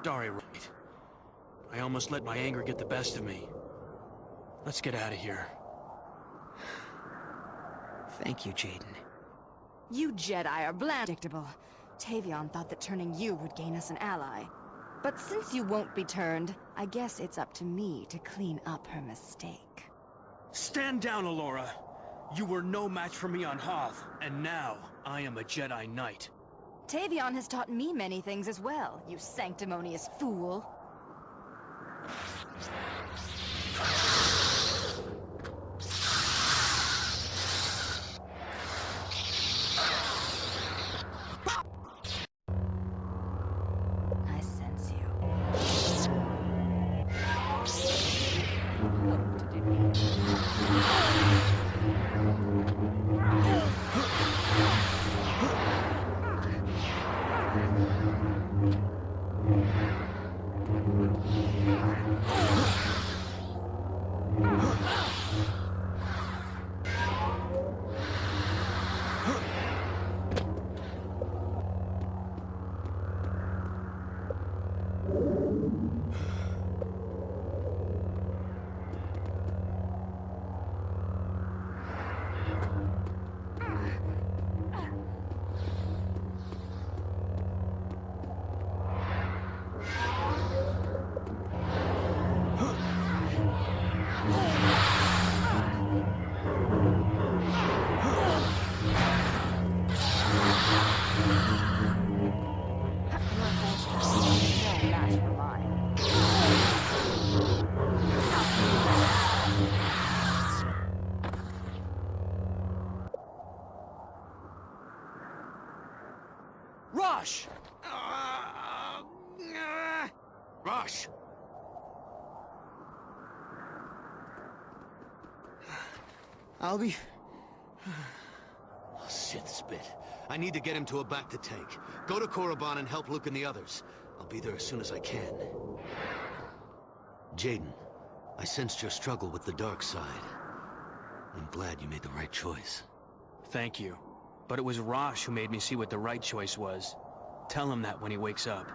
Dari right. I almost let my anger get the best of me. Let's get out of here. Thank you, Jaden. You Jedi are predictable. Tavion thought that turning you would gain us an ally. But since you won't be turned, I guess it's up to me to clean up her mistake. Stand down, Alora. You were no match for me on Hoth, and now I am a Jedi Knight. Tavion has taught me many things as well, you sanctimonious fool. I sense you. Rosh! Rosh! I'll be... Sith spit. I need to get him to a back to take. Go to Korriban and help Luke and the others. I'll be there as soon as I can. Jaden, I sensed your struggle with the dark side. I'm glad you made the right choice. Thank you. But it was Rosh who made me see what the right choice was. Tell him that when he wakes up.